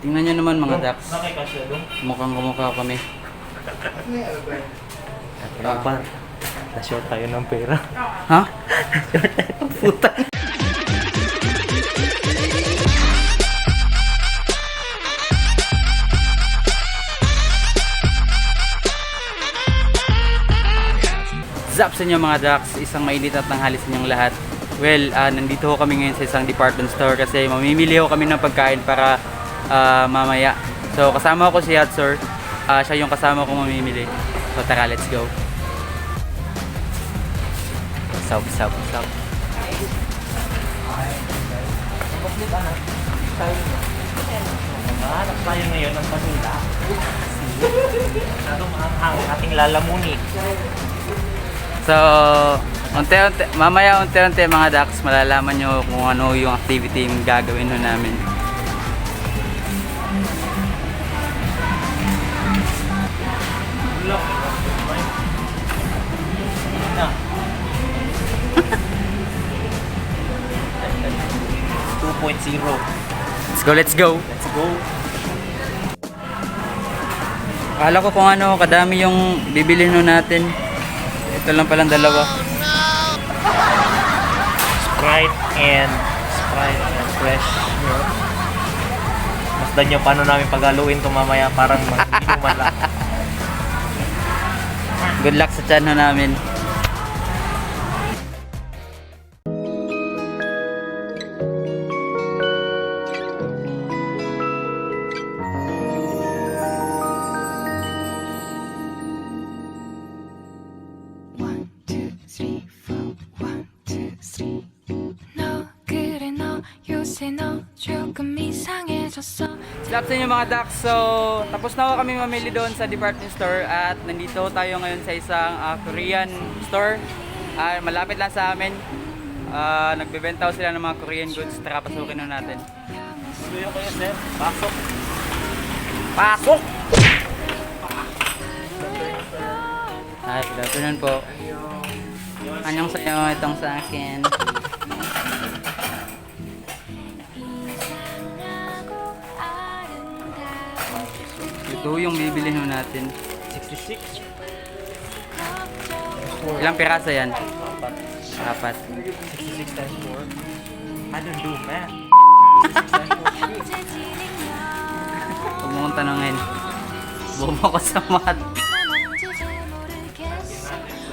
Tingnan nyo naman mga Dax. Nakikasya doon. Mukhang kumukha kami. Par. Na-short tayo ng pera. Ha? Puta. Zap sa inyo mga Dax, isang mainit at tanghali sa inyong lahat. Well, nandito ho kami ngayon sa isang department store kasi mamimili ho kami ng pagkain para mamaya. So kasama ko si Yatsor, siya yung kasama kong mamimili. So tara, let's go. What's up? Hanap tayo ngayon ng panila. Ano ang ating lalamuni? So, mamaya unti-unti mga Dax, malalaman nyo kung ano yung activity yung gagawin ho namin. Na. 2.0. Let's go! Let's go. Akala ko kung ano, kadami yung bibilhin ho natin. Ito lang palang dalawa. Sprite and fresh milk. Masdan nyo paano namin paghaluin ito mamaya, parang mag-inuman lang. Good luck sa tiyan ho namin. Slap sa inyo mga Dax. So, tapos na ho kami mamili doon sa department store at nandito tayo ngayon sa isang Korean store. Malapit lang sa amin. Nagbebenta ho sila ng mga Korean goods. Tara, pasukin ho natin. Suyo kayo, sir. Pasok. Pasok! Hi, good afternoon po. Anyong sa'yo, itong sa akin. Ito yung bibili ho natin. 66. Ilang piraso yan? Apat. Apat. 66 times 4. I don't do math. Huwag mo kong tanongin. Bumo ko sa math.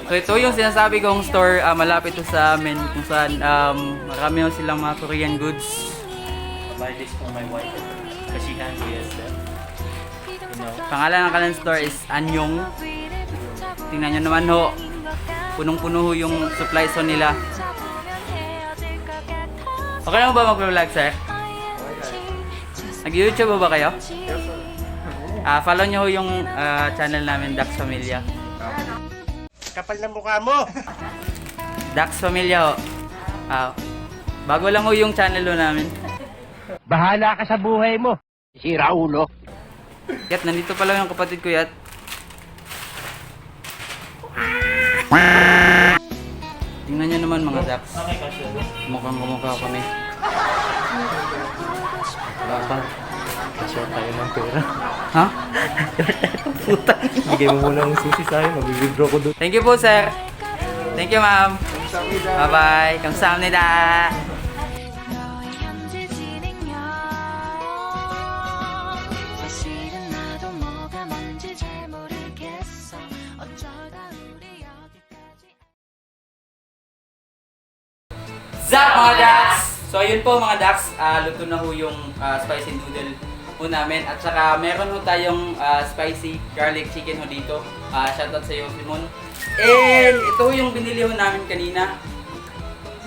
So ito yung sinasabi kong store, malapit to sa amin kung saan marami ho silang mga Korean goods. Buy this for my wife. Because she has ESL. You know. Pangalan ng kanilang store is Anyong. Tingnan nyo naman ho. Punong-puno ho yung supplies ho nila. Okay lang ba mag-vlog, sir? Nag-YouTube ba kayo? Follow nyo ho yung channel namin, Dax Familia. Kapal ng mukha mo! Dax Familia ho. Bago lang ho yung channel ho namin. Bahala ka sa buhay mo! Sira ulo! Yat, nandito pala yung kapatid ko, Yat. Tingnan nyo naman mga Dax. Nakikasya doon. Mukhang kumukha kami. Par. Na-short tayo ng pera. Ha? Puta. Bigay mo muna ng susi sa akin. Mag-withdraw ko doon. Thank you po, sir. Thank you, ma'am. Bye-bye. 감사합니다. Zap mga Dax! So ayun po mga Dax, luto na ho yung spicy noodle po namin. At saka meron ho tayong spicy garlic chicken ho dito. Shoutout sa iyo, Simon. And ito ho yung binili ho namin kanina.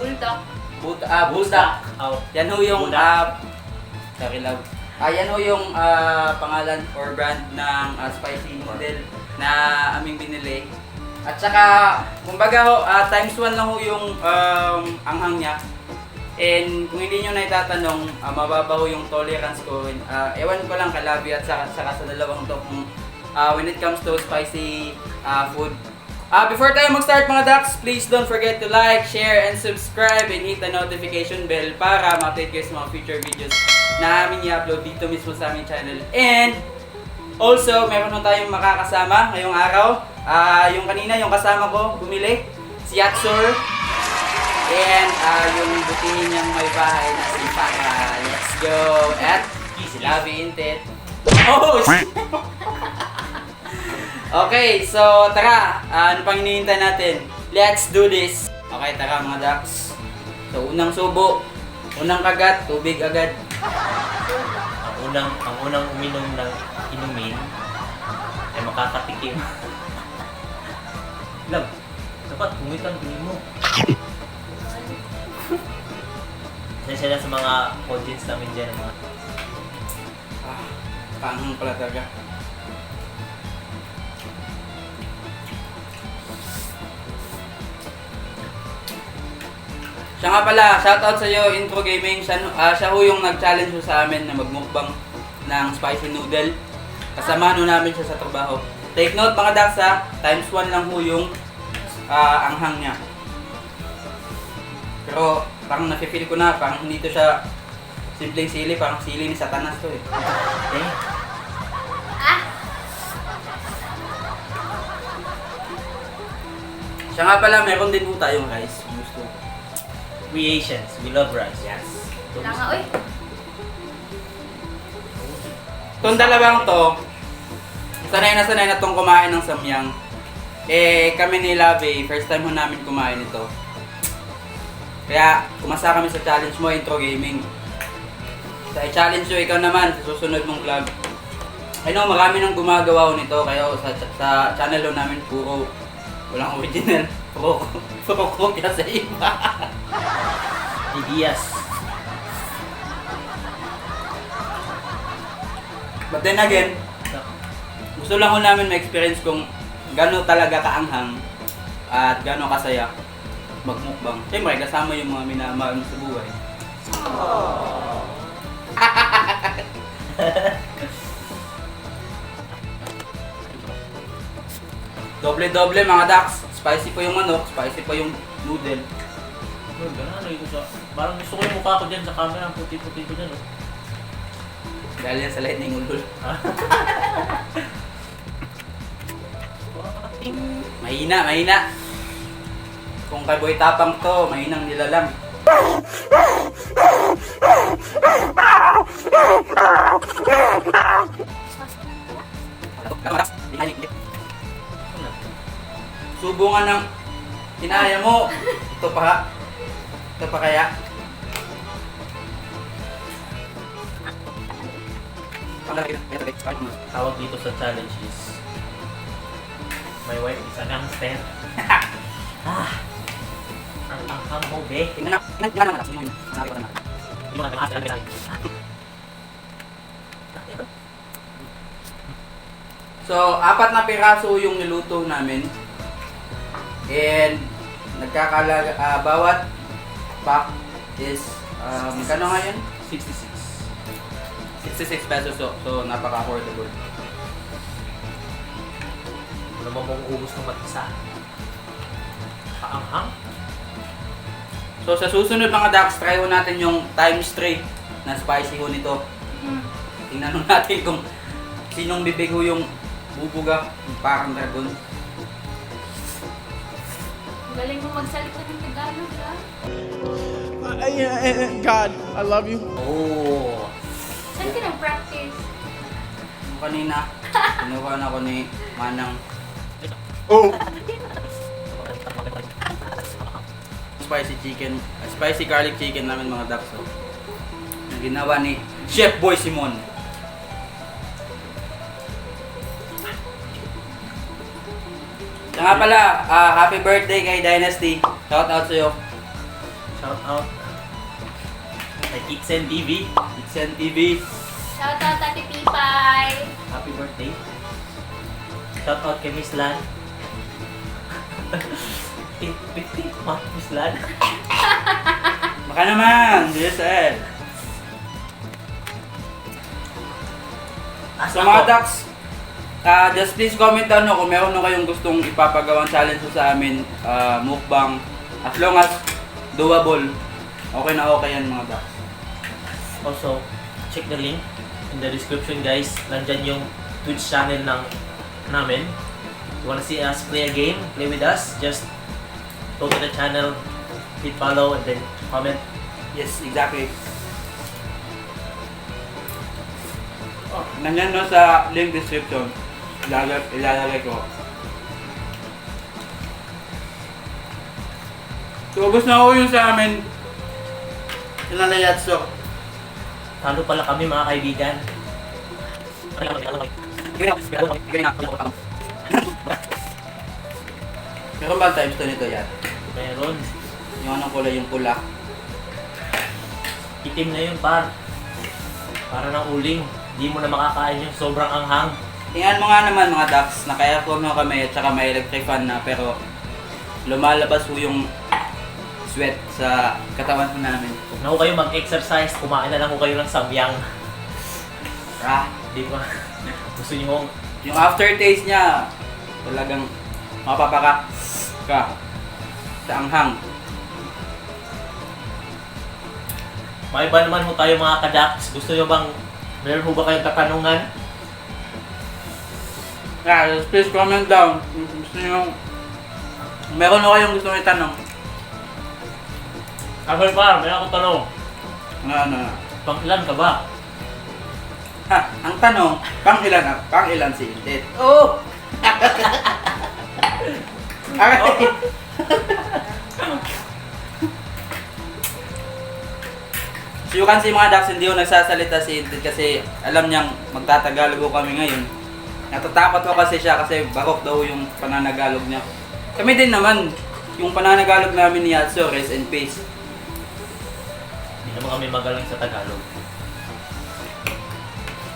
Bulldog. Bulldog. Out. Yan ho yung, Bulldog. sorry love. Yan ho yung pangalan or brand ng spicy noodle na aming binili. At saka, kumbaga ho, times 1 lang ho yung anghang niya. And kung hindi nyo na itatanong, mababa ho yung tolerance ko. Ewan ko lang kalabi at saka sa dalawang to kung when it comes to spicy food. Before tayo mag-start mga Dax, please don't forget to like, share, and subscribe and hit the notification bell para ma-update kayo sa mga future videos na aming i-upload dito mismo sa aming channel. And also, meron na tayong makakasama ngayong araw. Yung kanina, yung kasama ko, bumili, si Yatsur. And yung butihin niyang may bahay na si Paka. Let's go! At si Lavi Intet. Oh! Okay, so tara. Ano pang hinihintay natin? Let's do this! Okay, tara mga ducks. So, unang subo, unang kagat, tubig agad. Ang unang uminom ng inumin ay makakatikim. Love, dapat kumitan tingin mo. Sensya na sa mga audience namin dyan, mga Panghang pala talaga. Siya nga pala, shoutout sa iyo, Intro Gaming. Siya ho yung nag-challenge ho sa amin na magmukbang ng spicy noodle. Kasama ho namin siya sa trabaho. Take note mga ducks ha, times 1 lang ho yung anghang niya. Pero parang nafe-feel ko na, parang hindi to siya simpleng sili, parang sili ni Satanas to eh. Siya nga pala, meron din po tayong rice. Kung gusto. we Asians, we love rice. Yes. Wala nga, uy. Itong dalawang to, sanay na itong kumain ng samyang. Eh, kami ni Lavi, first time ho namin kumain ito. Kaya, kumasa kami sa challenge mo, Intro Gaming. Sa i-challenge nyo, ikaw naman, sa susunod mong vlog. I know, marami nang gumagawa ho nito, kaya sa channel ho namin, puro, walang original. Puro kopya sa iba. Ideas. But then again, gusto lang ho namin ma-experience kung gano'n talaga kaanghang at gano'n kasaya magmukbang. Siyempre, kasama yung mga minamahal mo sa buhay. Doble-doble mga ducks. Spicy pa yung manok, spicy pa yung noodle. Ganun, ko sa... Parang gusto ko yung mukha ko dyan sa camera, ang puti-puti ko dyan, oh. Dahil yan sa lightning ulol. Mahina. Kung kay Boy Tapang to, mahinang nilalang. Subo nga ng kinaya mo. Ito pa kaya. Tawag dito sa challenge is my wife is a gangster. Ang anghang mo, be. Tingnan naman. Sino yun? Sinabi ko na. Yung mga gangster lang. So, 4 na piraso yung niluto namin. And nagkakalaga bawat pack is magkano nga yun? 66 pesos, so napaka-affordable. Ano naman mong ubus ng mag-isa? Kaanghang? So sa susunod mga ducks, try ho natin yung times 3 na spicy ho nito. Tingnan ho natin kung sinong bibig ho yung bubuga, yung parang dragon. Galing mo magsalita ng Tagalog, ha? God, I love you. Oh. Saan ka nag-practice? Yung kanina, kinuha na ko ni Manang spicy garlic chicken namin mga ducks. So, na ginawa ni Chef Boy Simon. Siya nga pala, happy birthday kay Dynasty. Shout out sa'yo. Shout out kay Kitsen TV. Kitsen TV. Shoutout Ate Pipay. Happy birthday. Shout out kay Miss Lan. 15 month Miss Lan. Baka naman, DSL. So mga ducks, just please comment down kung meron na kayong gustong ipapagawang challenge sa amin, mukbang, as long as doable, okay na okay yan mga ducks. Also, check the link in the description, guys. Nandyan yung Twitch channel namin. You wanna see us play a game, play with us, just go to the channel, hit follow, and then comment. Yes, exactly. Oh, nandyan no sa link description. Ilalagay ko. So, ubos na ako yung sa amin. Sinalayatso. Talo pala kami, mga kaibigan. Meron ba times to nito yan? Meron. Yung anong kulay, yung pula. Itim na yun, par. Para ng uling. Di mo na makakain yung sobrang anghang. Tingnan mo nga naman mga ducks, naka-aircon mo kami at saka may electric fan na pero lumalabas po yung sweat sa katawan po namin. Huwag na ho kayo mag-exercise, kumain na lang ho kayo ng samyang. Di ba? Gusto nyo hong Yung aftertaste niya, talagang mapapaka ka sa anghang. may iba naman ho tayo mga kadaks. Gusto nyo bang, meron ho ba kayong katanungan? Please comment down. Gusto nyo, meron o kayong gusto nyo itanong? Ako par, may ako tanong. Ano? Pang ilan ka ba? Ha, ang tanong, pang ilan si Intit? Oh! Okay. So you can see mga ducks, hindi ko nagsasalita si Intit kasi alam niyang magtatagalog ko kami ngayon. Natatakot ko kasi siya kasi barok daw yung pananagalog niya. Kami din naman, yung pananagalog namin ni Yatso, rest in peace. Hindi naman kami magaling sa Tagalog.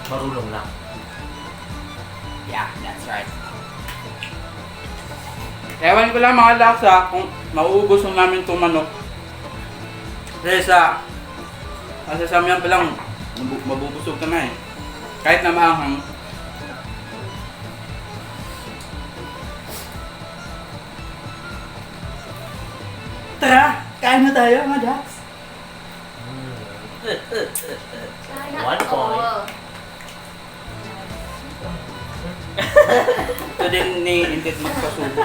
Marunong lang. Yeah, that's right. Ewan ko lang mga ducks ha, kung mauubos mo namin itong manok. Kasi sa samyang pa lang, mabubusog ka na eh. Kahit na maanghang. Tara, kain na tayo mga ducks. Sana 1 point. all. Ito din ni Intit magpasubo.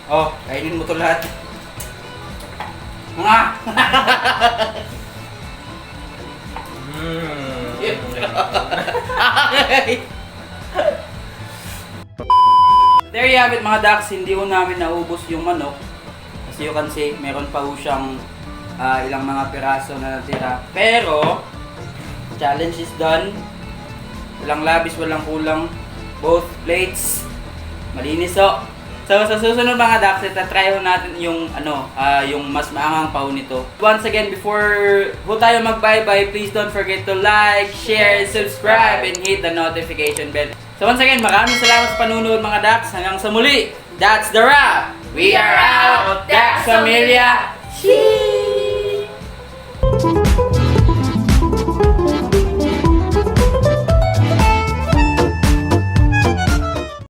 Oh, kainin mo to lahat. Mga! There you have it mga ducks, hindi ko namin naubos yung manok. As you can see, meron pa ho siyang ilang mga piraso na natira. Pero, challenge is done. Walang labis, walang kulang. Both plates. Malinis ho. So sa susunod mga ducks, try ho natin yung yung mas maangang paho nito. Once again, before ho tayo mag-bye-bye, please don't forget to like, share, and subscribe, and hit the notification bell. So once again, maraming salamat sa panunood mga ducks. Hanggang sa muli, that's the wrap! We are out! Ducks Familia! Sheesh!